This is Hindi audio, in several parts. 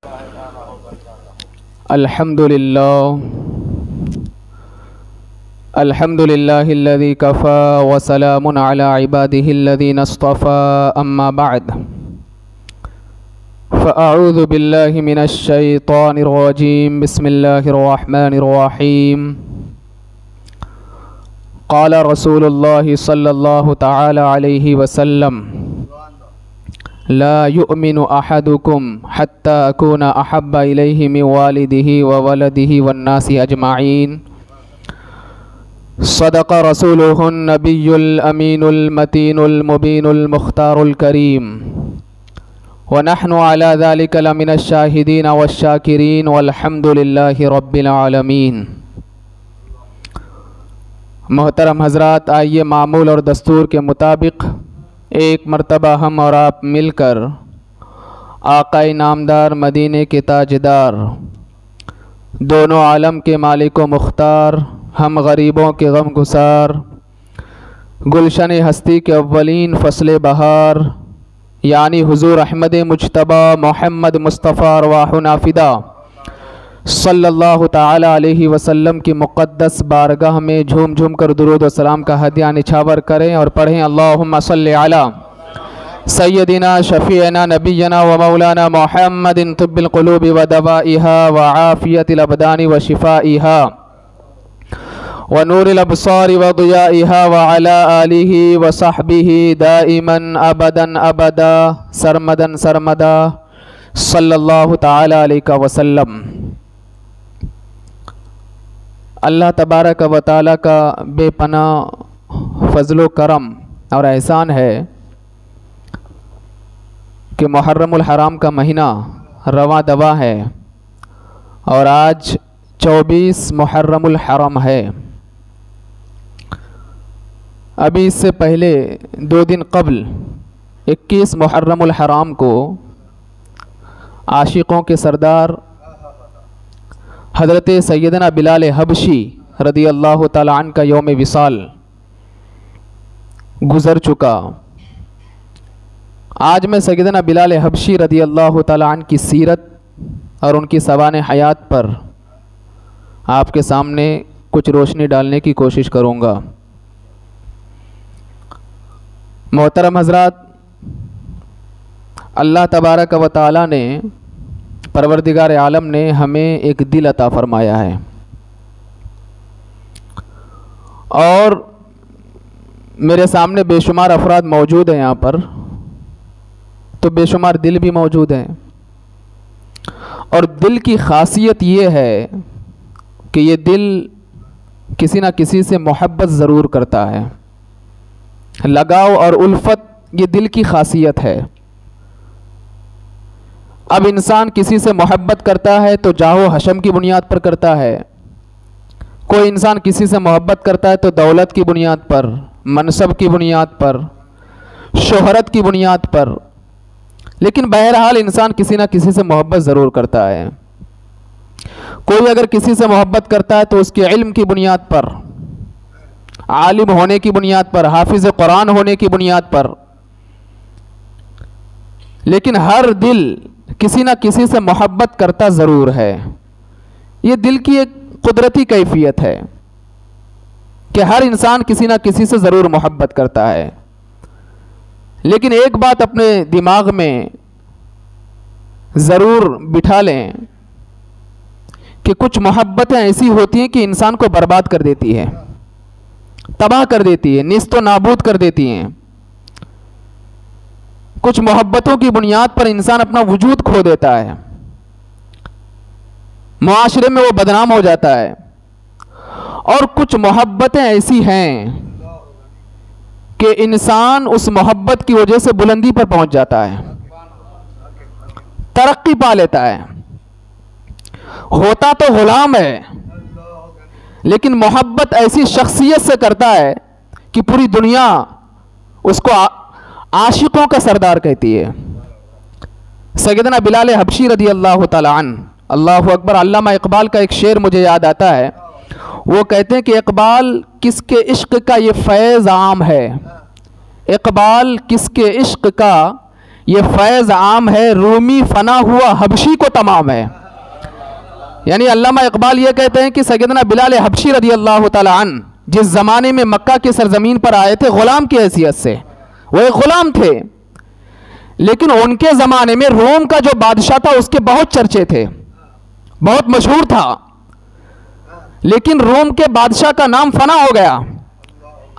अल्हम्दुलिल्लाहिल्लज़ी कफ़ा व सलामुन अला इबादिहिल्लज़ीना इस्तफ़ा अम्मा बअद फ़अऊज़ु बिल्लाहि मिनश शैतानिर रजीम बिस्मिल्लाहिर रहमानिर रहीम क़ाल रसूलुल्लाहि सल्लल्लाहु तआला अलैहि वसल्लम ला युमिनु अहदुकुम हत्ता अकूना अहब्बा इलैहि मिन वालिदिही व वलदिही वन्नासि अजमाईन सदक़ रसूलुहुन नबियुल अमीनुल मतीनुल मुबीनुल मुख्तारुल करीम व नहनु अला ज़ालिका लमिनश शाहिदीन वश्शाकिरीन वल्हम्दुलिल्लाहि रब्बिल आलमीन। मोहतरम हज़रात, आइए मामूल और दस्तूर के मुताबिक एक मर्तबा हम और आप मिलकर आक़ाए नामदार मदीने के ताजदार दोनों आलम के मालिक व मुख्तार हम गरीबों के गम गुसार गुलशन हस्ती के अव्वलीन फ़सल बहार यानी हुज़ूर अहमद मुज्तबा मोहम्मद मुस्तफ़ा अरवाहुना फ़िदा सल्लल्लाहु ताला अलैहि वसल्लम की मुक़द्दस बारगाह में झूम झूम कर दुरूद व सलाम का हदिया निछावर करें और पढ़ें अल्लाहुम्मा सल्लि अला सय्यदिना शफ़ीअना नबियना व मौलाना मुहम्मदिन तिब्बिल क़ुलूबि व दवाइहा व आफ़ियतिल अबदानि व शिफ़ाइहा व नूरिल अबसारि व ज़ियाइहा व अला आलिहि व सहबिहि दाइमन अबदन अबदा सरमदन सरमदा सल्लल्लाहु ताला अलैहि वसल्लम। अल्लाह तबारक व तआला का बेपनाह फ़ज़्ल करम और एहसान है कि मुहर्रमुल हराम का महीना रवां दवा है और आज 24 मुहर्रमुल हराम है। अभी इससे पहले 2 दिन कबल 21 मुहर्रमुल हराम को आशिकों के सरदार हज़रत सैयदना बिलाल हबशी रदी अल्लाह ताला अन्हु का यौम विसाल गुज़र चुका। आज मैं सैयदना बिलाल हबशी रदी अल्लाह ताला अन्हु की सीरत और उनकी सवाने हयात पर आपके सामने कुछ रोशनी डालने की कोशिश करूँगा। मोहतरम हज़रात, अल्लाह तबारक व तआला ने परवरदिगार आलम ने हमें एक दिल अता फरमाया है और मेरे सामने बेशुमार अफराद मौजूद हैं। यहाँ पर तो बेशुमार दिल भी मौजूद हैं और दिल की ख़ासियत ये है कि ये दिल किसी न किसी से मोहब्बत ज़रूर करता है। लगाव और उल्फत ये दिल की ख़ासियत है। अब इंसान किसी से मोहब्बत करता है तो जाहो हशम की बुनियाद पर करता है, कोई इंसान किसी से मोहब्बत करता है तो दौलत की बुनियाद पर, मनसब की बुनियाद पर, शोहरत की बुनियाद पर, लेकिन बहरहाल इंसान किसी ना किसी से मोहब्बत ज़रूर करता है। कोई अगर किसी से मोहब्बत करता है तो उसके इल्म की बुनियाद पर, आलिम होने की बुनियाद पर, हाफिज़ कुरान होने की बुनियाद पर, लेकिन हर दिल किसी ना किसी से मोहब्बत करता ज़रूर है। ये दिल की एक कुदरती कैफियत है कि हर इंसान किसी ना किसी से ज़रूर मोहब्बत करता है। लेकिन एक बात अपने दिमाग में ज़रूर बिठा लें कि कुछ मोहब्बतें ऐसी होती हैं कि इंसान को बर्बाद कर देती है, तबाह कर देती है, निस्तो नाबूद कर देती हैं। कुछ मोहब्बतों की बुनियाद पर इंसान अपना वजूद खो देता है, मुआशरे में वो बदनाम हो जाता है। और कुछ मोहब्बतें ऐसी हैं कि इंसान उस मोहब्बत की वजह से बुलंदी पर पहुंच जाता है, तरक्की पा लेता है। होता तो गुलाम है लेकिन मोहब्बत ऐसी शख्सियत से करता है कि पूरी दुनिया उसको आशिकों का सरदार कहती है। सैयदना बिलाल हबशी रदी अल्लाह ताला अन्हु, अल्लाहु अकबर। अल्लामा इकबाल का एक शेर मुझे याद आता है, वो कहते हैं कि इकबाल किसके इश्क का ये फैज़ आम है, इकबाल किसके इश्क का ये फैज़ आम है, रूमी फना हुआ हबशी को तमाम है। यानी अल्लामा इकबाल ये कहते हैं कि सैयदना बिलाल हबशी रदी अल्लाह ताला अन जिस ज़माने में मक्का की सरजमीन पर आए थे ग़ुलाम की हैसियत से, वो एक ग़ुलाम थे, लेकिन उनके ज़माने में रोम का जो बादशाह था उसके बहुत चर्चे थे, बहुत मशहूर था। लेकिन रोम के बादशाह का नाम फना हो गया।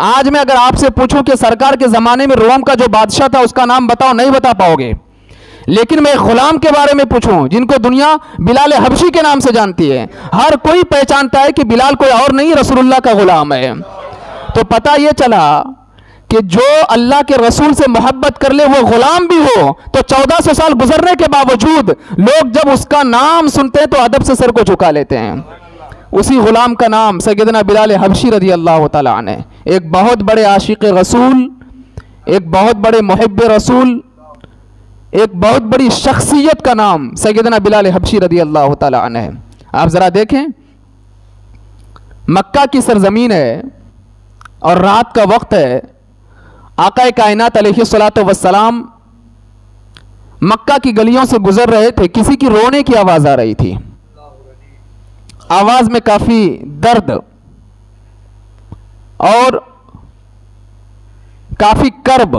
आज मैं अगर आपसे पूछूं कि सरकार के ज़माने में रोम का जो बादशाह था उसका नाम बताओ, नहीं बता पाओगे। लेकिन मैं ग़ुलाम के बारे में पूछूं जिनको दुनिया बिलाल हबशी के नाम से जानती है, हर कोई पहचानता है कि बिलाल कोई और नहीं रसूलुल्लाह का ग़ुलाम है, तो पता ये चला कि जो अल्लाह के रसूल से मोहब्बत कर ले वो ग़ुलाम भी हो तो 1400 साल गुजरने के बावजूद लोग जब उसका नाम सुनते हैं तो अदब से सर को झुका लेते हैं। उसी ग़ुलाम का नाम सैयदना बिलाल हबशी रदी अल्लाह ताला अन्हु, एक बहुत बड़े आशिक़ रसूल, एक बहुत बड़े मुहिब्ब रसूल, एक बहुत बड़ी शख्सियत का नाम सैयदना बिलाल हबशी रदी अल्लाह ताला अन्हु। आप ज़रा देखें, मक्का की सरजमीन है और रात का वक्त है, आक़ाए कायनात अलैहिस्सलातु वस्सलाम मक्का की गलियों से गुजर रहे थे, किसी की रोने की आवाज़ आ रही थी, आवाज़ में काफ़ी दर्द और काफ़ी कर्ब।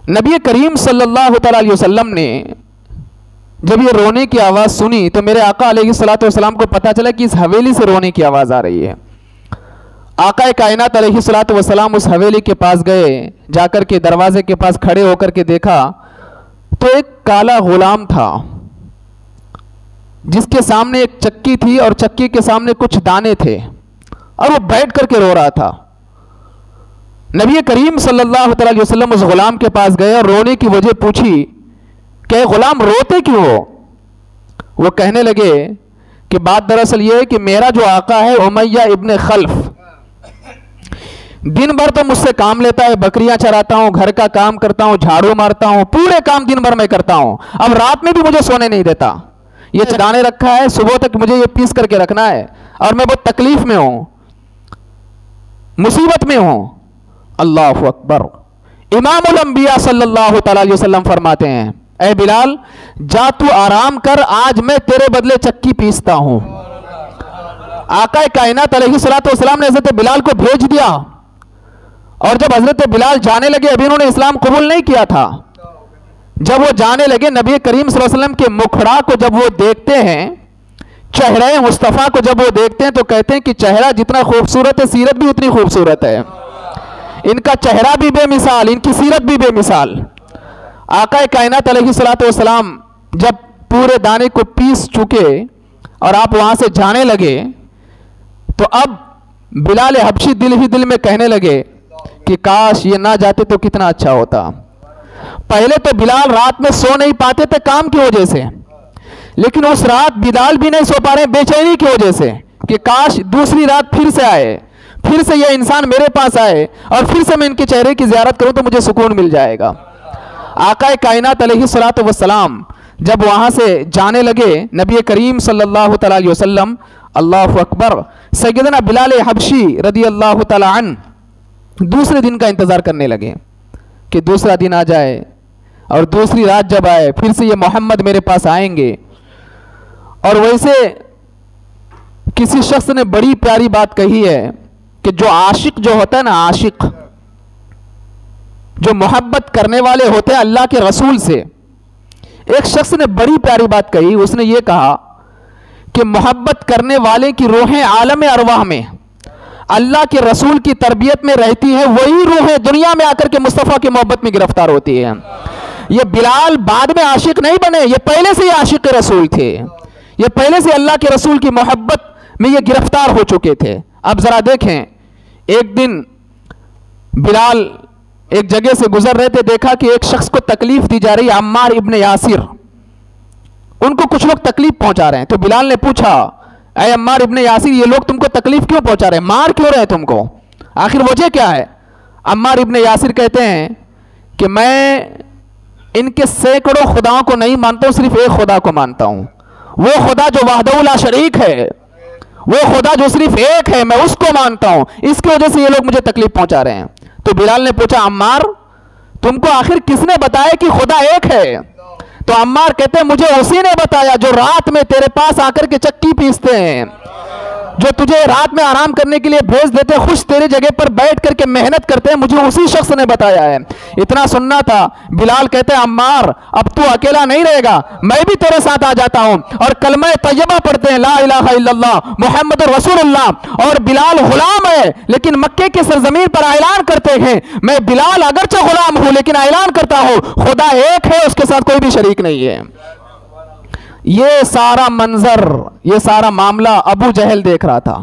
नबी करीम सल्लल्लाहु अलैहि वसल्लम ने जब ये रोने की आवाज़ सुनी तो मेरे आका अलैहिस्सलातु वस्सलाम को पता चला कि इस हवेली से रोने की आवाज़ आ रही है। आका कायनात अलैहिस्सलातु वस्सलाम उस हवेली के पास गए, जाकर के दरवाजे के पास खड़े होकर के देखा तो एक काला गुलाम था जिसके सामने एक चक्की थी और चक्की के सामने कुछ दाने थे और वो बैठ करके रो रहा था। नबी करीम सल्लल्लाहु अलैहि वसल्लम उस गुलाम के पास गए और रोने की वजह पूछी कि गुलाम रोते क्यों हो? वो कहने लगे कि बात दरअसल ये है कि मेरा जो आका है उमैया इब्न खल्फ दिन भर तो मुझसे काम लेता है, बकरियां चराता हूं, घर का काम करता हूं, झाड़ू मारता हूं, पूरे काम दिन भर मैं करता हूं, अब रात में भी मुझे सोने नहीं देता। ये दाने रखा है, सुबह तक मुझे ये पीस करके रखना है और मैं बहुत तकलीफ में हूं, मुसीबत में हूं। अल्लाहु अकबर। इमामुल अंबिया सल्लल्लाहु अलैहि वसल्लम फरमाते हैं, ऐ बिलाल जा तू आराम कर, आज मैं तेरे बदले चक्की पीसता हूं। आका कायनात अलैहिस्सलातु वस्सलाम ने हज़रत बिलाल को भेज दिया और जब हज़रत बिलाल जाने लगे, अभी उन्होंने इस्लाम कबूल नहीं किया था, जब वो जाने लगे नबी करीम सल्लल्लाहु अलैहि वसल्लम के मुखड़ा को जब वो देखते हैं, चेहरे मुस्तफ़ा को जब वो देखते हैं तो कहते हैं कि चेहरा जितना खूबसूरत है सीरत भी उतनी खूबसूरत है। इनका चेहरा भी बेमिसाल, इनकी सीरत भी बेमिसाल। आका कायनात अलैहिस्सलातु वस्सलाम जब पूरे दाने को पीस चुके और आप वहां से जाने लगे तो अब बिलाल हबशी दिल ही दिल में कहने लगे कि काश ये ना जाते तो कितना अच्छा होता। पहले तो बिलाल रात में सो नहीं पाते थे काम की वजह से, लेकिन उस रात बिलाल भी नहीं सो पा रहे बेचैनी की वजह से कि काश दूसरी रात फिर से आए, फिर से ये इंसान मेरे पास आए और फिर से मैं इनके चेहरे की ज़ियारत करूं तो मुझे सुकून मिल जाएगा। आका कायनात अलैहिस्सलातु वस्सलाम जब वहां से जाने लगे, नबी करीम सल्लल्लाहु अलैहि वसल्लम, अल्लाहु अकबर, सैयदना बिलाल हबशी रदी अल्लाह तआला अन्हु दूसरे दिन का इंतज़ार करने लगे कि दूसरा दिन आ जाए और दूसरी रात जब आए फिर से ये मोहम्मद मेरे पास आएंगे। और वैसे किसी शख्स ने बड़ी प्यारी बात कही है कि जो आशिक जो होता है ना, आशिक जो मोहब्बत करने वाले होते हैं अल्लाह के रसूल से, एक शख्स ने बड़ी प्यारी बात कही। उसने ये कहा कि मोहब्बत करने वाले की रूहें आलम अरवाह में अल्लाह के रसूल की तरबियत में रहती है, वही रूहें दुनिया में आकर के मुस्तफ़ा की मोहब्बत में गिरफ्तार होती है। ये बिलाल बाद में आशिक नहीं बने, ये पहले से ही आशिक रसूल थे, ये पहले से अल्लाह के रसूल की मोहब्बत में ये गिरफ्तार हो चुके थे। अब ज़रा देखें, एक दिन बिलाल एक जगह से गुजर रहे थे, देखा कि एक शख्स को तकलीफ दी जा रही है, अम्मार इब्न यासिर, उनको कुछ लोग तकलीफ पहुंचा रहे हैं। तो बिलाल ने पूछा, ऐ अम्मार इब्न यासिर, ये लोग तुमको तकलीफ क्यों पहुंचा रहे हैं, मार क्यों रहे हैं तुमको, आखिर वजह क्या है? अम्मार इब्न यासिर कहते हैं कि मैं इनके सैकड़ों खुदाओं को नहीं मानता हूं, सिर्फ एक खुदा को मानता हूं, वो खुदा जो वहदहू ला शरीक है, वो खुदा जो सिर्फ एक है, मैं उसको मानता हूं, इसकी वजह से ये लोग मुझे तकलीफ पहुंचा रहे हैं। तो बिलाल ने पूछा, अम्मार तुमको आखिर किसने बताया कि खुदा एक है? तो अम्मार कहते हैं मुझे उसी ने बताया जो रात में तेरे पास आकर के चक्की पीसते हैं, जो तुझे रात में आराम करने के लिए भेज देते, खुश तेरे जगह पर बैठ करके मेहनत करते हैं, मुझे उसी शख्स ने बताया है। इतना सुनना था। बिलाल कहते हैं अम्मार अब तू अकेला नहीं रहेगा, मैं भी तेरे साथ आ जाता हूं। और कलमा तैयबा पढ़ते हैं, ला इलाहा इल्लल्लाह मुहम्मद रसूलुल्लाह। और बिलाल गुलाम है लेकिन मक्के के सरजमीन पर ऐलान करते हैं, मैं बिलाल अगरचे गुलाम हूं लेकिन ऐलान करता हूं खुदा एक है, उसके साथ कोई भी शरीक नहीं है। ये सारा मंजर, ये सारा मामला अबू जहल देख रहा था।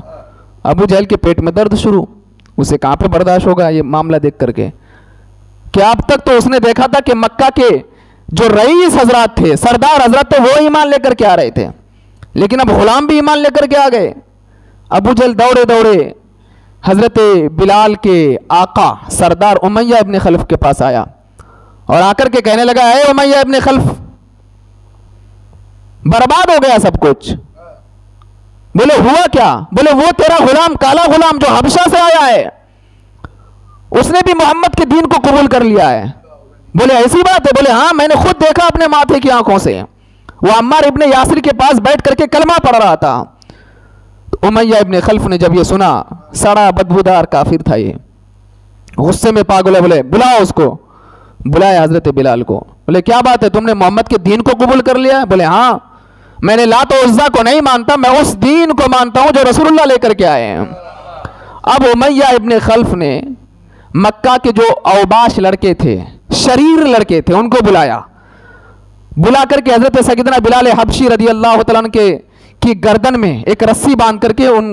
अबू जहल के पेट में दर्द शुरू, उसे कहां पे बर्दाश्त होगा ये मामला देख करके। कि अब तक तो उसने देखा था कि मक्का के जो रईस हजरात थे, सरदार हजरत थे, वो ईमान लेकर के आ रहे थे, लेकिन अब गुलाम भी ईमान लेकर के आ गए। अबू जहल दौड़े दौड़े हजरत बिलाल के आका सरदार उमैया इब्न खल्फ के पास आया और आकर के कहने लगा, ए उमैया इब्न खल्फ, बर्बाद हो गया सब कुछ। बोले हुआ क्या? बोले वो तेरा गुलाम, काला गुलाम जो हबशा से आया है, उसने भी मोहम्मद के दीन को कबूल कर लिया है। बोले ऐसी बात है? बोले हाँ, मैंने खुद देखा अपने माथे की आंखों से। वो अम्मार इब्ने यासिर के पास बैठ करके कलमा पढ़ रहा था। तो उमैया इब्ने खल्फ ने जब ये सुना, सड़ा बदबूदार काफिर था ये, गुस्से में पागल है। बोले बुलाओ उसको। बुलाया हजरत बिलाल को। बोले क्या बात है, तुमने मोहम्मद के दीन को कबूल कर लिया है? बोले हाँ, मैंने लात और उज़्ज़ा को नहीं मानता, मैं उस दीन को मानता हूं जो रसूलुल्लाह लेकर के आए हैं। अब उमैया इब्ने खल्फ ने मक्का के जो औबाश लड़के थे, शरीर लड़के थे, उनको बुलाया। बुला करके हजरत सैयदना बिलाल हबशी रदी अल्लाह तआला अन्हु की गर्दन में एक रस्सी बांध करके उन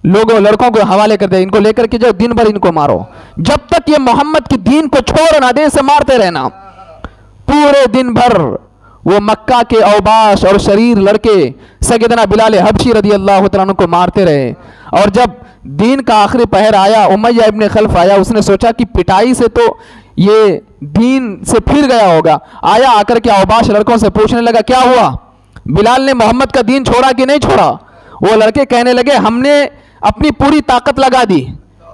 लोगों लड़कों को हवाले कर दे, इनको लेकर के जो दिन भर इनको मारो, जब तक ये मोहम्मद के दीन को छोड़ ना दे, से मारते रहना। पूरे दिन भर वो मक्का के औबाश और शरीर लड़के सैयदना बिलाल हबशी रदी अल्लाह तआला अन्हु को मारते रहे। और जब दीन का आखिरी पहर आया, उमैया इब्ने खल्फ आया, उसने सोचा कि पिटाई से तो ये दीन से फिर गया होगा। आया, आकर के औबाश लड़कों से पूछने लगा क्या हुआ, बिलाल ने मोहम्मद का दीन छोड़ा कि नहीं छोड़ा? वो लड़के कहने लगे हमने अपनी पूरी ताकत लगा दी,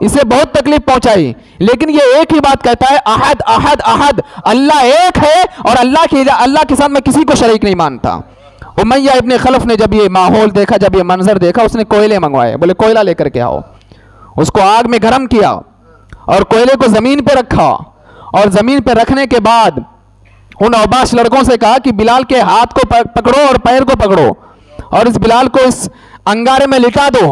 इसे बहुत तकलीफ पहुंचाई, लेकिन ये एक ही बात कहता है, अहद अहद अहद, अल्लाह एक है और अल्लाह के साथ मैं किसी को शरीक नहीं मानता। उमैया इब्ने खल्फ ने जब ये माहौल देखा, जब ये मंजर देखा, उसने कोयले मंगवाए। बोले कोयला लेकर के आओ। उसको आग में गर्म किया और कोयले को जमीन पे रखा, और जमीन पे रखने के बाद उन औबाश लड़कों से कहा कि बिलाल के हाथ को पकड़ो और पैर को पकड़ो और इस बिलाल को इस अंगारे में लिटा दो।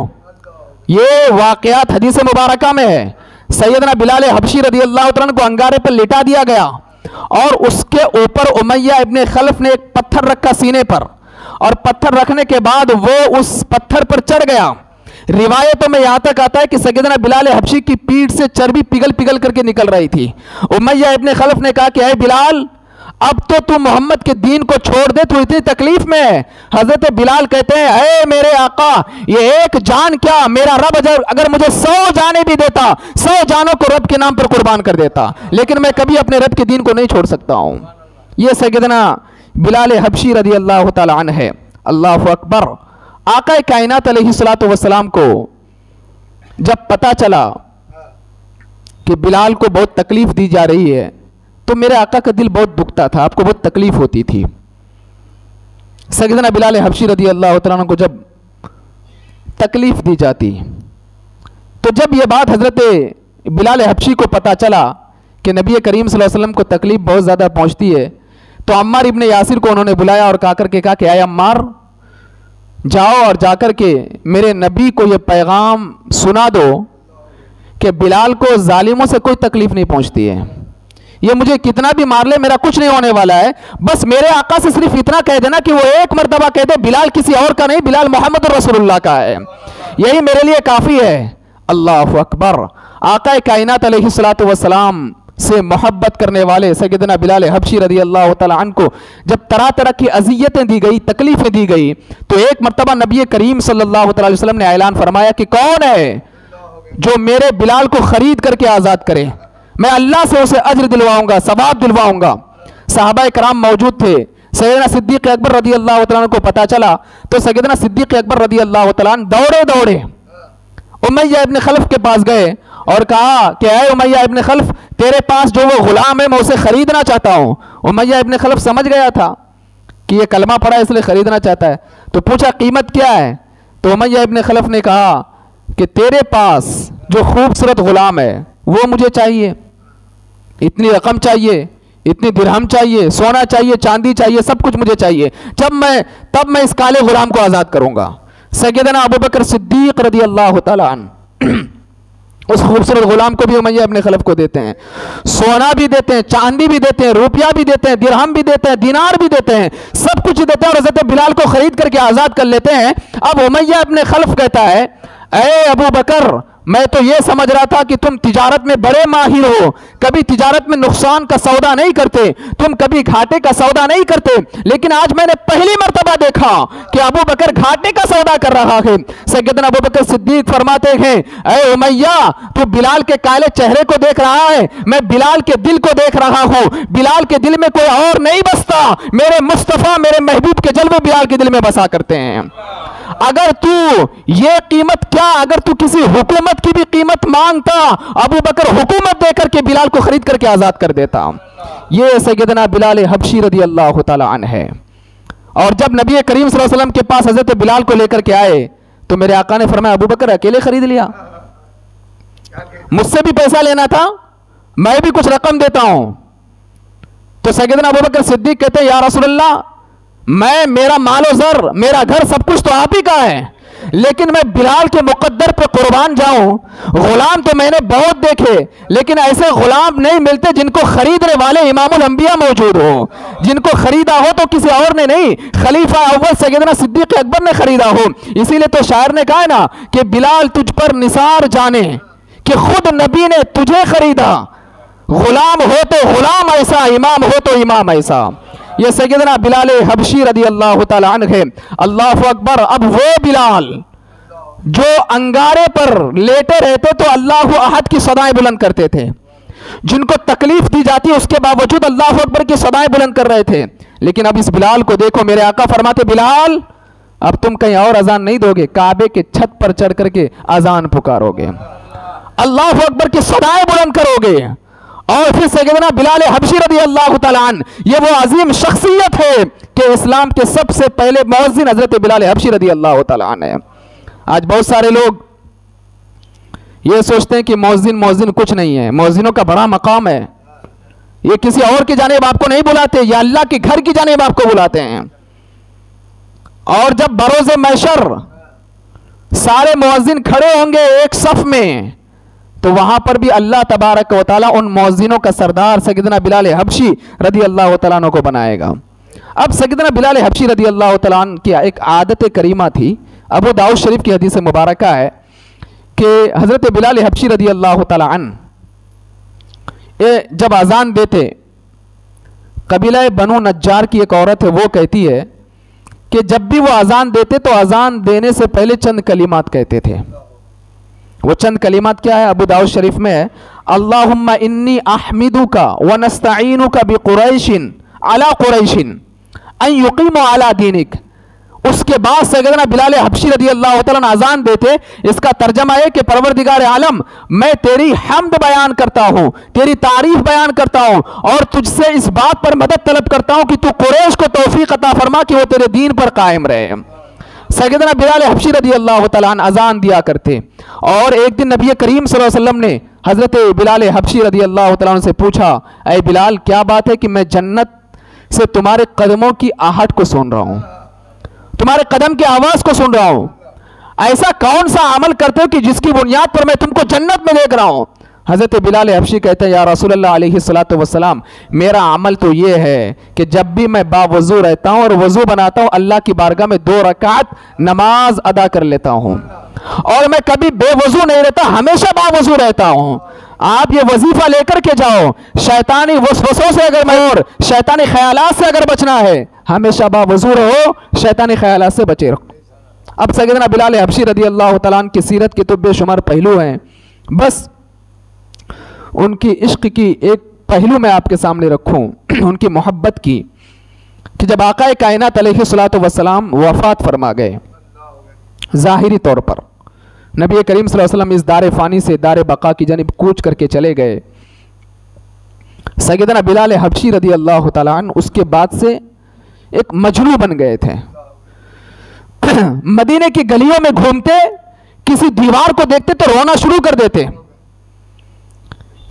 ये वाकयात हदीस मुबारका में है। सैयदना बिलाल हबशी रदी अल्लाह तआला अन्हु को अंगारे पर लिटा दिया गया और उसके ऊपर उमैया इब्ने खल्फ ने एक पत्थर रखा सीने पर, और पत्थर रखने के बाद वो उस पत्थर पर चढ़ गया। रिवायतों में यहां तक आता है कि सैयदना बिलाल हबशी की पीठ से चर्बी पिघल पिघल करके निकल रही थी। उमैया इब्ने खल्फ ने कहा कि ऐ बिलाल, अब तो तू मोहम्मद के दीन को छोड़ दे, तू इतनी तकलीफ में है। हजरत बिलाल कहते हैं ऐ मेरे आका, ये एक जान क्या, मेरा रब अगर मुझे 100 जाने भी देता, 100 जानों को रब के नाम पर कुर्बान कर देता, लेकिन मैं कभी अपने रब के दीन को नहीं छोड़ सकता हूं। यह सैयदना बिलाल हबशी रदी अल्लाह तआला अन्हु है। अल्लाहु अकबर। आका कायनात अलैहिस्सलातु वस्सलाम को जब पता चला कि बिलाल को बहुत तकलीफ दी जा रही है, तो मेरे आका का दिल बहुत दुखता था, आपको बहुत तकलीफ होती थी। सैयदना बिलाल हबशी रदी अल्लाह तआला अन्हु को जब तकलीफ दी जाती, तो जब यह बात हजरत बिलाल हबशी को पता चला कि नबी करीम सल्लल्लाहु अलैहि वसल्लम को तकलीफ बहुत ज़्यादा पहुंचती है, तो अम्मार इब्ने यासिर को उन्होंने बुलाया और कहा करके कहा कि आए अम्मार, जाओ और जाकर के मेरे नबी को यह पैगाम सुना दो कि बिलाल को जालिमों से कोई तकलीफ नहीं पहुंचती है, ये मुझे कितना भी मार ले मेरा कुछ नहीं होने वाला है। बस मेरे आका से सिर्फ इतना कह देना कि वो एक मर्तबा कह दे बिलाल किसी और का नहीं, बिलाल मोहम्मद रसूलुल्लाह का है, यही मेरे लिए काफ़ी है। अल्लाहु अकबर। आका कायनात अलैहिस्सलातु वस्सलाम से मोहब्बत करने वाले सैयदना बिलाल हबशी रदी अल्लाह तआला अन्हु को जब तरह तरह की अजियतें दी गई, तकलीफें दी गई, तो एक मर्तबा नबी करीम सल्लल्लाहु अलैहि वसल्लम ने ऐलान फरमाया कि कौन है जो मेरे बिलाल को खरीद करके आज़ाद करे, मैं अल्लाह से उसे अज्र दिलवाऊंगा, सवाब दिलवाऊंगा। सहाबा कराम मौजूद थे। सैयदना सिद्दीक़ अकबर रदी अल्लाह तआला अन्हु को पता चला, तो सैयदना सिद्दीक़ अकबर रदी अल्लाह तआला अन्हु दौड़े दौड़े उमैया इब्न खल्फ के पास गए और कहा कि ऐ उमैया इब्न खल्फ, तेरे पास जो वो गुलाम है मैं उसे खरीदना चाहता हूं। उमैया इब्न खल्फ समझ गया था कि ये कलमा पड़ा है इसलिए खरीदना चाहता है, तो पूछा कीमत क्या है? तो उमैया इब्न खल्फ ने कहा कि तेरे पास जो खूबसूरत गुलाम है वो मुझे चाहिए, इतनी रकम चाहिए, इतनी दिरहम चाहिए, सोना चाहिए, चांदी चाहिए, सब कुछ मुझे चाहिए, तब मैं इस काले गुलाम को आज़ाद करूंगा। सैयदना अबू बकर सिद्दीक रज़ी अल्लाह तआला अन्हु उस खूबसूरत गुलाम को भी उमैया इब्न खल्फ को देते हैं, सोना भी देते हैं, चांदी भी देते हैं, रुपया भी देते हैं, दिरहम भी देते हैं, दिनार भी देते हैं, सब कुछ देते हैं और हज़रत बिलाल को खरीद करके आज़ाद कर लेते हैं। अब उमैया इब्न खल्फ कहता है, ऐ अबू बकर, मैं तो ये समझ रहा था कि तुम तिजारत में बड़े माहिर हो, कभी तिजारत में नुकसान का सौदा नहीं करते, तुम कभी घाटे का सौदा नहीं करते, लेकिन आज मैंने पहली मर्तबा देखा कि अबू बकर घाटे का सौदा कर रहा है। सैयदना अबू बकर सिद्दीक फरमाते हैं, ऐ उमैया, तू बिलाल के काले चेहरे को देख रहा है, मैं बिलाल के दिल को देख रहा हूं। बिलाल के दिल में कोई और नहीं बसता, मेरे मुस्तफा, मेरे महबूब के जलवे बिलाल के दिल में बसा करते हैं। अगर तू ये कीमत क्या, अगर तू किसी हुकूमत की भी कीमत मांगता, अबू बकर हुकूमत देकर के बिलाल को खरीद करके आजाद कर देता। ये सैयदना बिलाल हबशी रज़ी अल्लाह तआला अन्हु है। और जब नबी करीम सल्लल्लाहु अलैहि वसल्लम के पास हजरत बिलाल को लेकर के आए तो मेरे आका ने फरमाया, अबू बकर अकेले खरीद लिया, मुझसे भी पैसा लेना था, मैं भी कुछ रकम देता हूं। तो सैयदना अबू बकर सिद्दीक कहते हैं, या रसूलल्लाह, मेरा मालो ज़र, मेरा घर, सब कुछ तो आप ही का है, लेकिन मैं बिलाल के मुकद्दर पे कुर्बान जाऊं। गुलाम तो मैंने बहुत देखे, लेकिन ऐसे गुलाम नहीं मिलते जिनको खरीदने वाले इमामुल अंबिया मौजूद हो। जिनको खरीदा हो तो किसी और ने नहीं, खलीफा अव्वल सैयदना सिद्दीक अकबर ने खरीदा हो। इसीलिए तो शायर ने कहा है ना कि बिलाल तुझ पर निसार जाने कि खुद नबी ने तुझे खरीदा, गुलाम हो तो गुलाम ऐसा, इमाम हो तो इमाम ऐसा। ये सैयदना बिलाल हबशी रज़ी अल्लाह तआला अन्हु है। अल्लाह अकबर। अब वो बिलाल जो अंगारे पर लेटे रहते तो अल्लाह अहद की सदाएं बुलंद करते थे, जिनको तकलीफ दी जाती उसके बावजूद अल्लाह अकबर की सदाएं बुलंद कर रहे थे। लेकिन अब इस बिलाल को देखो, मेरे आका फरमाते, बिलाल अब तुम कहीं और अजान नहीं दोगे, काबे के छत पर चढ़ करके अजान पुकारोगे, अल्लाह अकबर की सदाएं बुलंद करोगे। और फिर सैयदना बिलाल हबशी रज़ी अल्लाह तआला अन्हु, ये वो अजीम शख्सियत है कि इस्लाम के सबसे पहले मुअज्जिन हजरत बिलाल हबशी रज़ी अल्लाह तआला अन्हु है। आज बहुत सारे लोग ये सोचते हैं कि मुअज्जिन कुछ नहीं है, मुअज्जिनों का बड़ा मकाम है, ये किसी और की जानिब आपको नहीं बुलाते, ये अल्लाह के घर की जानिब आपको बुलाते हैं। और जब बरोज़े महशर सारे मुअज्जिन खड़े होंगे एक सफ में, तो वहां पर भी अल्लाह तबारक व तआला उन मुअज्जिनों का सरदार सैयदना बिलाल हबशी रज़ी अल्लाह तआला अन्हु को बनाएगा। अब सैयदना बिलाल हबशी रज़ी अल्लाह तआला अन्हु की एक आदत करीमा थी, अबू दाऊद शरीफ की हदीस मुबारक है कि हज़रत बिलाल हबशी रज़ी अल्लाह तआला अन्हु जब अजान देते, कबीला बनु नज्जार की एक औरत है, वो कहती है कि जब भी वो अजान देते तो अजान देने से पहले चंद कलिमात कहते थे। वो चंद कलिमात क्या है? अबू दाऊद शरीफ में है, अल्लाहुम्मा इन्नी अहमिदुका व नस्तईनुका बिकुरैशिन अला कुरैशिन अन युकीमु अला दीनिक। उसके बाद सैयदना बिलाल हबशी रज़ी अल्लाह तआला अन्हु अजान देते, इसका तर्जमा है कि परवरदिगार आलम, मैं तेरी हम्द बयान करता हूँ, तेरी तारीफ बयान करता हूँ और तुझसे इस बात पर मदद तलब करता हूँ कि तू कुरैश को तौफीक अता फरमा कि वो तेरे दीन पर कायम रहे। सैयदना बिलाल हबशी रज़ी अल्लाह तआला अन्हु अजान दिया करते। और एक दिन नबी करीम सल्लल्लाहु अलैहि वसल्लम ने हज़रत बिलाल हबशी रज़ी अल्लाह तआला अन्हु से पूछा, ऐ बिलाल, क्या बात है कि मैं जन्नत से तुम्हारे कदमों की आहट को सुन रहा हूँ, तुम्हारे कदम की आवाज को सुन रहा हूं, ऐसा कौन सा अमल करते हो कि जिसकी बुनियाद पर मैं तुमको जन्नत में देख रहा हूं? हजरत बिलाल हबशी कहते हैं, या रसूलल्लाह अलैहिस्सलातु वस्सलाम, मेरा अमल तो ये है कि जब भी मैं बावजू रहता हूं और वजू बनाता हूं, अल्लाह की बारगाह में 2 रकात नमाज अदा कर लेता हूं और मैं कभी बेवजू नहीं रहता, हमेशा बावजू रहता हूं। आप ये वजीफा लेकर के जाओ, शैतानी वसवसों से अगर मैं और शैतानी ख्यालात से अगर बचना है, हमेशा बावजू रहो, शैतानी ख्यालात से बचे रहो। अब सैयदना बिलाल हबशी रज़ी अल्लाह तआला अन्हु की सीरत के तो बेशुमार पहलू हैं, बस उनकी इश्क की एक पहलू मैं आपके सामने रखूं, उनकी मोहब्बत की, कि जब आकाए कायनात अलैहिस्सलातु वस्सलाम वफात फरमा गए, ज़ाहिरी तौर पर नबी करीम सल्लल्लाहु अलैहि वसल्लम इस दार फ़ानी से दार बका की जानिब कूच करके चले गए। सैयदना बिलाल हबशी रदी अल्लाह तआला अन्हु उसके बाद से एक मजनू बन गए थे। मदीने की गलियों में घूमते, किसी दीवार को देखते तो रोना शुरू कर देते,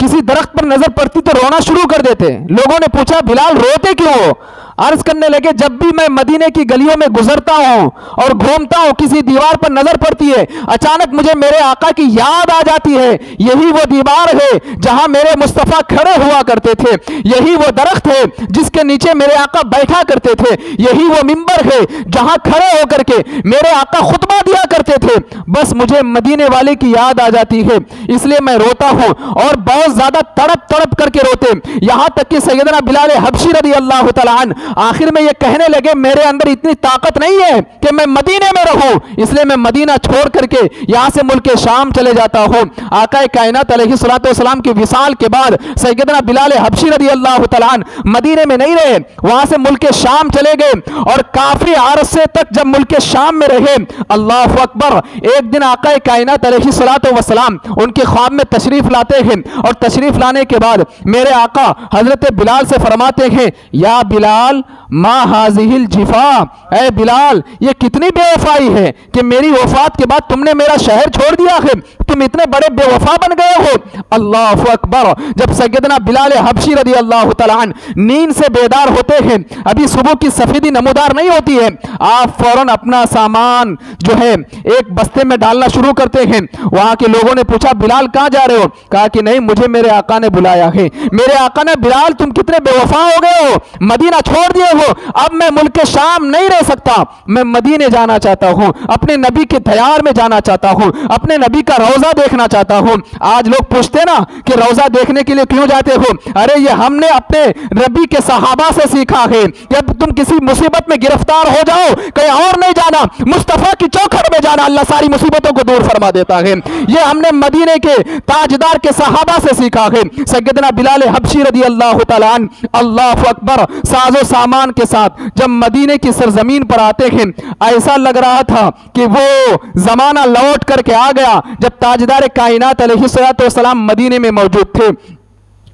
किसी दरख्त पर नजर पड़ती तो रोना शुरू कर देते। लोगों ने पूछा बिलाल रोते क्यों हो? अर्ज करने लगे जब भी मैं मदीने की गलियों में गुजरता हूं और घूमता हूं, किसी दीवार पर नजर पड़ती है, अचानक मुझे मेरे आका की याद आ जाती है। यही वो दीवार है जहां मेरे मुस्तफा खड़े हुआ करते थे, यही वो दरख्त है जिसके नीचे मेरे आका बैठा करते थे, यही वो मिंबर है जहां खड़े होकर के मेरे आका खुतबा दिया करते थे। बस मुझे मदीने वाले की याद आ जाती है, इसलिए मैं रोता हूं और बहुत ज्यादा तड़प तड़प करके रोते। यहां तक कि सैयदना बिलाल हबशी रदी अल्लाह तआला अन्हु आखिर में ये कहने लगे मेरे अंदर इतनी ताकत नहीं है कि मैं मदीने में रहूं, इसलिए मैं मदीना छोड़ करके यहां से मुल्क शाम चले जाता हूं। आका कायनात अलैहिस्सलातु वस्सलाम की विसाल के बाद सैयदना बिलाल हबशी रदी अल्लाह तआला अन्हु मदीने में नहीं रहे, वहां से मुल्क शाम चले गए और काफी अरसे तक जब मुल्क शाम में रहे, अल्लाह अकबर, एक दिन आका कायनात अलैहिस्सलातु वस्सलाम उनके ख्वाब में तशरीफ लाते हैं और तशरीफ लाने के बाद मेरे आका हजरत बिलाल से फरमाते हैं या बिलाल मा हाजिहिल जिफा, ऐ बिलाल ये कितनी बेवफाई है कि मेरी वफात के बाद तुमने मेरा शहर छोड़ दिया है, तुम इतने बड़े बेवफा बन गए हो। अल्लाह अकबर। जब सैयदना बिलाल हबशी रदी अल्लाह तआला अन्हु नींद से बेदार होते हैं, अभी सुबह की सफेदी नमूदार नहीं होती है, आप फौरन अपना सामान जो है एक बस्ते में डालना शुरू करते हैं। वहां के लोगों ने पूछा बिलाल कहां जा रहे हो? कहा कि नहीं मुझे मेरे आका ने बुलाया है। मेरे आका ने बिलाल तुम कितने बेवफा हो गए हो, मदीना छोड़ दिए हो, अब मैं मुल्क शाम नहीं रह सकता, मैं मदीने जाना चाहता हूं, अपने नबी के दयार में जाना चाहता हूं, अपने नबी का रोजा देखना चाहता हूं। आज लोग पूछते ना कि रोजा देखने के लिए क्यों जाते हो? अरे ये हमने अपने नबी के सहाबा से सीखा है कि अब तुम किसी मुसीबत में गिरफ्तार हो जाओ कहीं और नहीं जाना, मुस्तफा की चौखट में जाना, अल्लाह सारी मुसीबतों को दूर फरमा देता है। ये हमने मदीने के ताजदार के सहाबा से सीखा है। सैयदना बिलाल हबशी रदी अल्लाह तआला अन्हु अल्लाह अकबर साजो सामान के साथ जब मदीने की सरजमीन पर आते हैं, ऐसा लग रहा था कि वो जमाना लौट करके आ गया जब ताजदार कायनात अलैहिस्सलातु वस्सलाम मदीने में मौजूद थे।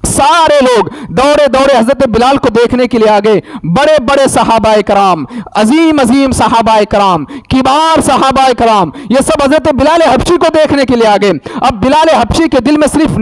सारे लोग दौड़े दौड़े हजरत बिलाल को देखने के लिए आ गए। बड़े बड़े सहाबाए कराम, अजीम अजीम सहाबाए कराम, किबार सहाबाए कराम, ये सब हजरत बिलाल हबशी को देखने के लिए आ गए। अब बिलाल हबशी के दिल में सिर्फ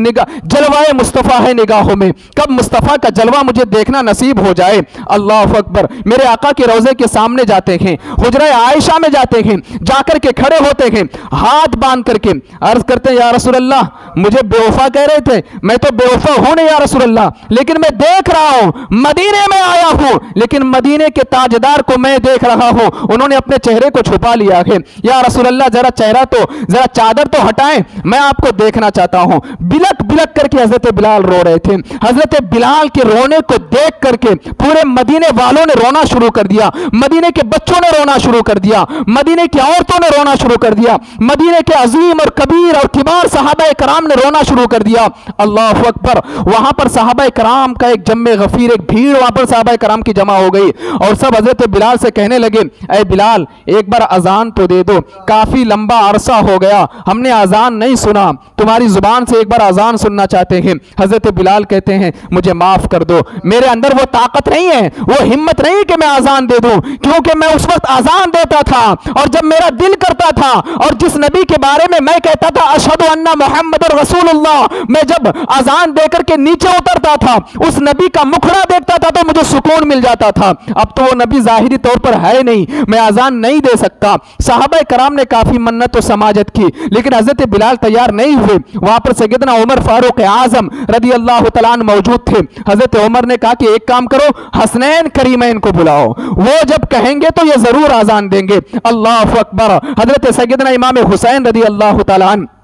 जलवाए मुस्तफ़ा है निगाहों में, कब मुस्तफ़ा का जलवा मुझे देखना नसीब हो जाए। अल्लाह अकबर। मेरे आका के रोजे के सामने जाते हैं, हुजरा आयशा में जाते हैं, जाकर के खड़े होते हैं, हाथ बांध करके अर्ज करते हैं या रसूल अल्लाह, मुझे बेवफा कह रहे थे, मैं तो बेवफा हूं नहीं या रसूल अल्लाह, लेकिन मैं देख रहा हूं, मदीने में आया हूं, लेकिन मदीने के ताजदार को मैं देख रहा हूं, उन्होंने अपने चेहरे को छुपा लिया है। या रसूल अल्लाह जरा चेहरा तो, जरा चादर तो हटाएं, मैं आपको देखना चाहता हूं। बिलक बिलक करके हजरत बिलाल रो रहे थे। हजरत बिलाल के रोने को देख करके पूरे मदीने वालों ने रोना शुरू कर दिया, मदीने के बच्चों ने रोना शुरू कर दिया, मदीने की औरतों ने रोना शुरू कर दिया, मदीने के अजीम और कबीर और किबार सहाबा कराम ने रोना शुरू कर दिया। अल्लाह अकबर। वहां पर सहाबा कराम का एक जम्मे गफीर, एक भीड़ वहां पर सहाबा कराम की जमा हो गई और सब हजरत बिलाल से कहने लगे ऐ बिलाल एक बार अजान तो दे दो, काफी लंबा अरसा हो गया हमने अजान नहीं सुना, तुम्हारी जुबान से एक बार अजान सुनना चाहते हैं। हजरत बिलाल कहते हैं मुझे माफ कर दो, मेरे अंदर वो ताकत नहीं है, वो हिम्मत नहीं कि मैं अजान दे दूं, क्योंकि मैं उस वक्त अजान देता था और जब मेरा दिल करता था और जिस नबी के बारे में मैं कहता था अशहदु अन्ना मुहम्मदुर रसूलुल्लाह, मैं जब अजान देकर के नीचे उतरता था, उस नबी का मुखड़ा देखता था तो मुझे सुकून मिल जाता था। अब तो वो नबी जाहिरी तौर पर है नहीं, मैं अजान नहीं दे सकता। साहबा कराम ने काफी मन्नत और समाजत की, लेकिन हजरत बिलाल तैयार नहीं हुए। वहां पर सैयदना उमर फारूक आजम रदी अल्लाह तआला अन्हु मौजूद थे। हजरत उमर ने कहा कि एक काम करो, हसनैन करीमैन को बुलाओ, वो जब कहेंगे तो ये जरूर अजान देंगे। अल्लाह अकबर। हजरत सैयदना इमाम हुसैन रदी अल्लाह तआला अन्हु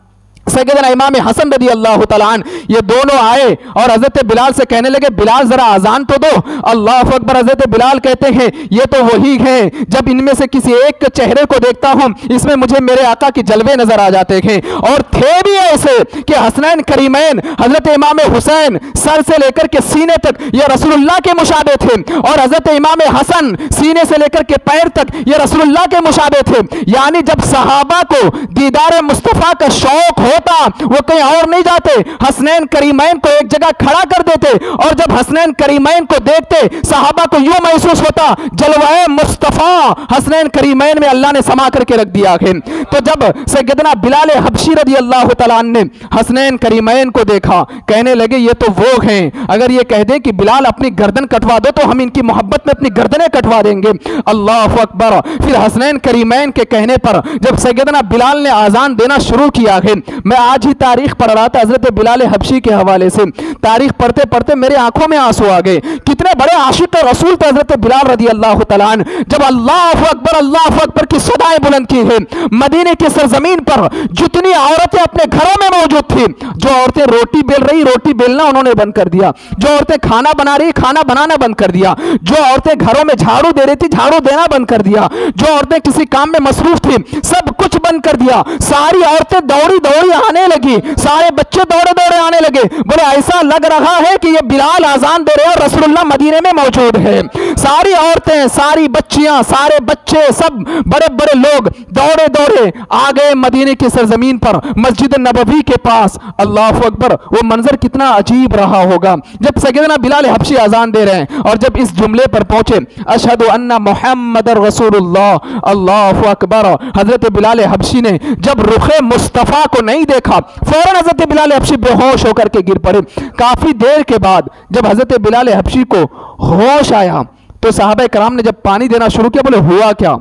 सैयदना इमाम हसन रदी अल्लाह तआला अन्हु ये दोनों आए और हजरत बिलाल से कहने लगे, बिलाल जरा अजान तो दो। अल्लाह अकबर। हजरत बिलाल कहते हैं ये तो वही है, जब इनमें से किसी एक के चेहरे को देखता हूं इसमें मुझे मेरे आका के जलवे नजर आ जाते हैं। और थे भी ऐसे कि हसनैन करीमैन हजरत इमाम हुसैन सर से लेकर के सीने तक ये रसूलुल्लाह के मुशाबे थे, और हजरत इमाम हसन सीने से लेकर के पैर तक ये रसूलुल्लाह के मुशाबे थे। यानी जब सहाबा को दीदार मुस्तफा का शौक होता वो कहीं और नहीं जाते, हसनैन करीमैन को एक जगह खड़ा कर देते, और जब हसनैन करीमैन को देखते सहाबा को यूं महसूस होता जलवाए मुस्तफा हसनैन करीमैन में अल्लाह ने समा करके रख दिया है। तो जब सैयदना बिलाल हबशी रजी अल्लाह तआला अन्हु ने हसनैन करीमैन को देखा, कहने लगे ये तो वो हैं, अगर ये कह दें कि बिलाल अपनी गर्दन कटवा दो तो हम इनकी मोहब्बत में अपनी गर्दनें कटवा देंगे। अल्लाह अकबर। फिर हसनैन करीमैन के कहने पर जब सैयदना बिलाल ने आजान देना शुरू किया है, मैं आज ही तारीख पढ़ रहा था हजरत बिलाल हबशी के हवाले से, तारीख पढ़ते पढ़ते मेरे आंखों में आंसू आ गए। कितने बड़े आशिक रसूल थे हजरत बिलाल रजी अल्लाह तआला अन्हु। जब अल्लाह अकबर की सदाएं बुलंद की है, मदीने की सरजमीन पर जितनी औरतें अपने घरों में मौजूद थी, जो औरतें रोटी बेल रही रोटी बेलना उन्होंने बंद कर दिया, जो औरतें खाना बना रही खाना बनाना बंद कर दिया, जो औरतें घरों में झाड़ू दे रही थी झाड़ू देना बंद कर दिया, जो औरतें किसी काम में मसरूफ थी सब कुछ बंद कर दिया। सारी औरतें दौड़ी दौड़ी आने लगी, सारे बच्चे दौड़े दौड़े आने लगे। बोले ऐसा लग रहा है कि ये बिलाल आजान दे रहे हैं और रसूलुल्लाह मदीने में मौजूद है। सारी औरतें सारी बच्चियां सारे बच्चे सब बड़े बड़े लोग दौड़े दौड़े आ गए मदीने की सरजमीन पर, मस्जिद नबवी के पास। अल्लाह अकबर। वो मंजर कितना अजीब रहा होगा जब सैयदना बिलाल हबशी आजान दे रहे हैं और जब इस जुमले पर पहुंचे अशहदु अन्ना मुहम्मदर रसूलुल्लाह। अल्लाह अकबर। हजरत बिलाल हबशी ने जब रुखे मुस्तफा को नहीं देखा फौरन हजरत बिलाल हबशी बेहोश होकर के गिर पड़े। काफी देर के बाद जब हजरत बिलाल हबशी को होश आया तो सहाबा कराम ने जब पानी देना शुरू किया, बोले हुआ क्या?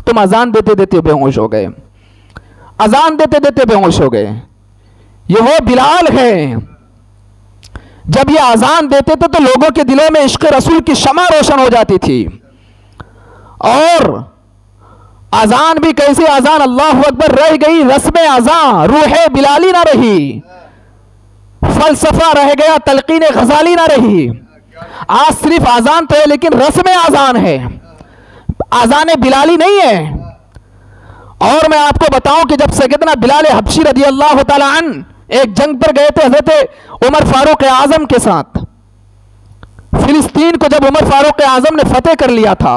तुम अजान देते देते बेहोश हो गए, अजान देते देते बेहोश हो गए। ये वो बिलाल है, जब ये अजान देते थे तो लोगों के दिलों में इश्क रसूल की शमा रोशन हो जाती थी। और अजान भी कैसी अजान, अल्लाह अकबर, रह गई रस्म अजान, रूहे बिलाली ना रही, फलसफा रह गया, तलकीन गजाली ना रही। आज सिर्फ अजान तो है लेकिन रस्म अजान है, अजान बिलाली नहीं है। और मैं आपको बताऊं कि जब सैयदना बिलाल हबशी रजी अल्लाह तआला अन्हु एक जंग पर गए थे हजरत उमर फारूक आजम के साथ, फिलिस्तीन को जब उमर फारूक आजम ने फतेह कर लिया था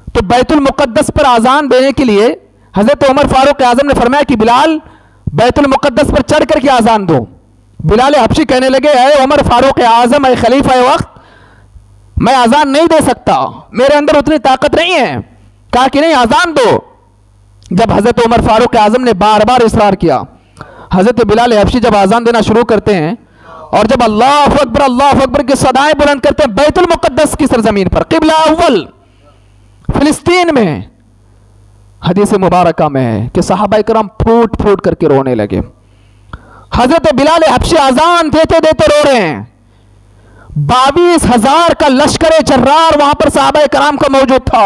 तो बैतुल मुकद्दस पर आजान देने के लिए हजरत उमर फारूक आजम ने फरमाया कि बिलाल बैतुल मुकद्दस पर चढ़ करके आजान दो। बिलाल हबशी कहने लगे, ऐ उमर फारूक आजम, ऐ खलीफा वक्त, मैं आजान नहीं दे सकता, मेरे अंदर उतनी ताकत नहीं है। कहा कि नहीं आजान दो। जब हजरत उमर फारूक आजम ने बार बार इसरार किया, हजरत बिलाल हबशी जब आजान देना शुरू करते हैं और जब अल्लाह अकबर की सदाएं बुलंद करते हैं बैतुल मुकद्दस की सरजमीन पर, किबला अव्वल फिलिस्तीन में, हदीस मुबारका में है कि सहाबा इकराम फूट फूट करके रोने लगे। हजरत बिलाल हबशी आजान देते देते रो रहे हैं। 22,000 का लश्कर जर्रार वहां पर सहाबा इकराम का मौजूद था।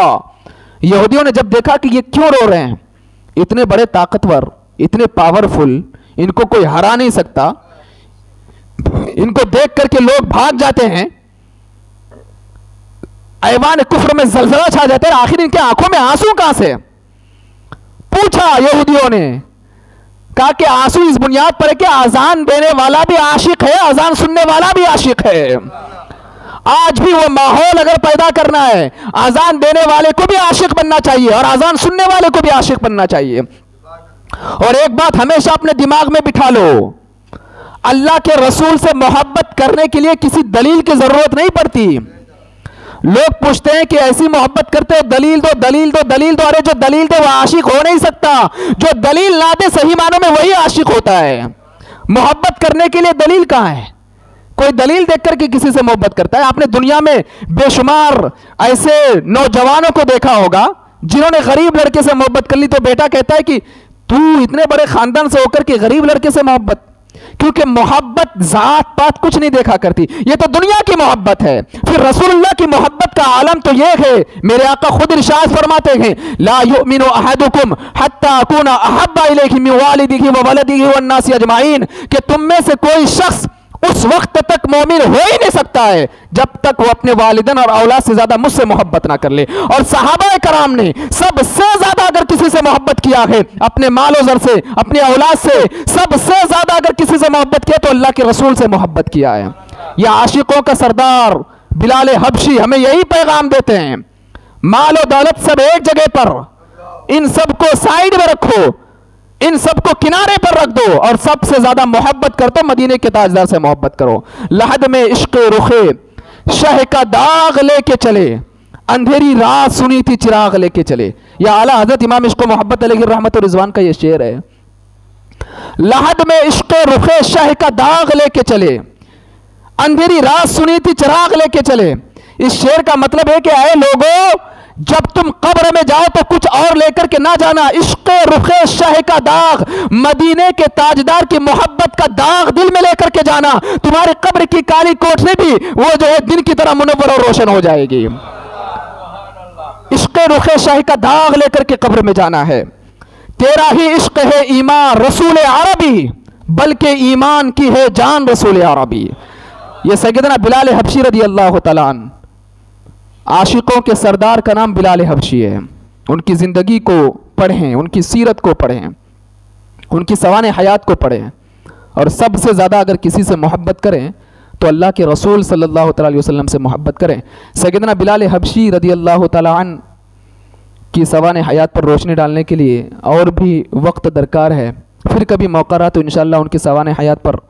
यहूदियों ने जब देखा कि ये क्यों रो रहे हैं, इतने बड़े ताकतवर, इतने पावरफुल, इनको कोई हरा नहीं सकता, इनको देख करके लोग भाग जाते हैं, ऐवान कुफ्र में जलजला छा जाता है, आखिर इनके आंखों में आंसू कहां से? पूछा यहूदियों ने, कहा कि आंसू इस बुनियाद पर है कि आजान देने वाला भी आशिक है, अजान सुनने वाला भी आशिक है। आज भी वो माहौल अगर पैदा करना है, आजान देने वाले को भी आशिक बनना चाहिए और आजान सुनने वाले को भी आशिक बनना चाहिए। और एक बात हमेशा अपने दिमाग में बिठा लो, अल्लाह के रसूल से मोहब्बत करने के लिए किसी दलील की जरूरत नहीं पड़ती। लोग पूछते हैं कि ऐसी मोहब्बत करते हो, दलील दो दलील दो दलील दो। अरे जो दलील दे वो आशिक हो नहीं सकता, जो दलील ना दे सही मानों में वही आशिक होता है। मोहब्बत करने के लिए दलील कहां है? कोई दलील देख करके किसी से मोहब्बत करता है? आपने दुनिया में बेशुमार ऐसे नौजवानों को देखा होगा जिन्होंने गरीब लड़के से मोहब्बत कर ली तो बेटा कहता है कि तू इतने बड़े खानदान से होकर के गरीब लड़के से मोहब्बत, क्योंकि मोहब्बत जात पात कुछ नहीं देखा करती, ये तो दुनिया की मोहब्बत है। फिर रसूलुल्लाह की मोहब्बत का आलम तो ये है, मेरे आका खुद इरशाद फरमाते हैं, ला युमिनु अहदुकुम हत्ता अकूना अहब्बा इलैहि मिन वालिदिही व वलदिही वन नासी अजमाइन, कि तुम में से कोई शख्स उस वक्त तक मोमिन हो ही नहीं सकता है जब तक वो अपने वालिदैन और औलाद से ज्यादा मुझसे मोहब्बत ना कर ले। और सहाबा कराम ने सबसे ज्यादा अगर किसी से मोहब्बत किया है अपने मालो जर से, अपनी औलाद से, सबसे ज्यादा अगर किसी से मोहब्बत किया तो अल्लाह के रसूल से मोहब्बत किया है। यह आशिकों का सरदार बिलाल हबशी हमें यही पैगाम देते हैं, मालो दौलत सब एक जगह पर, इन सबको साइड में रखो, इन सबको किनारे पर रख दो और सबसे ज्यादा मोहब्बत कर तो मदीने के ताजदार से मोहब्बत करो। लहद में इश्क रुखे शह का दाग लेके चले, अंधेरी रात सुनी थी चिराग लेके चले। यह आला हजरत इमाम इश्क मोहब्बत अलैहि रहमत व रिजवान का यह शेर है। लहद में इश्क रुखे शह का दाग लेके चले, अंधेरी रात सुनी थी चिराग लेके चले। इस शेर का मतलब है कि आए लोगों, जब तुम कब्र में जाओ तो कुछ और लेकर के ना जाना, इश्क रुखे शाह का दाग, मदीने के ताजदार की मोहब्बत का दाग दिल में लेकर के जाना। तुम्हारे कब्र की काली कोठरी भी वो जो है दिन की तरह मुनव्वर और रोशन हो जाएगी। इश्क रुखे शाह का दाग लेकर के कब्र में जाना है। तेरा ही इश्क है ईमान रसूल अरबी, बल्कि ईमान की है जान रसूल अरबी। ये सैयदना बिलाल हबशी रज़ी अल्लाह तआला अन्हु, आशिकों के सरदार का नाम बिलाल हबशी है। उनकी ज़िंदगी को पढ़ें, उनकी सीरत को पढ़ें, उनकी सवाने हयात को पढ़ें, और सबसे ज़्यादा अगर किसी से मोहब्बत करें तो अल्लाह के रसूल सल्लल्लाहु अलैहि वसल्लम से मोहब्बत करें। सैयदना बिलाल हबशी रज़ी अल्लाह तआला अन्हु की सवाने हयात पर रोशनी डालने के लिए और भी वक्त दरकार है, फिर कभी मौका रहा तो इंशाअल्लाह उनकी सवाने हयात पर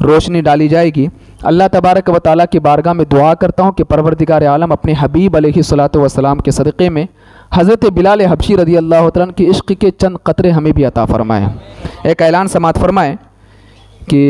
रोशनी डाली जाएगी। अल्लाह तबारक व तआला की बारगाह में दुआ करता हूँ कि परवरदिगार आलम अपने हबीब अलैहिस्सलातु वस्सलाम के सदक़े में हज़रत बिलाल हबशी रज़ी अल्लाह तआला के इश्क़ के चंद क़तरे हमें भी अता फ़रमाएँ। एक ऐलान समात फ़रमाएँ कि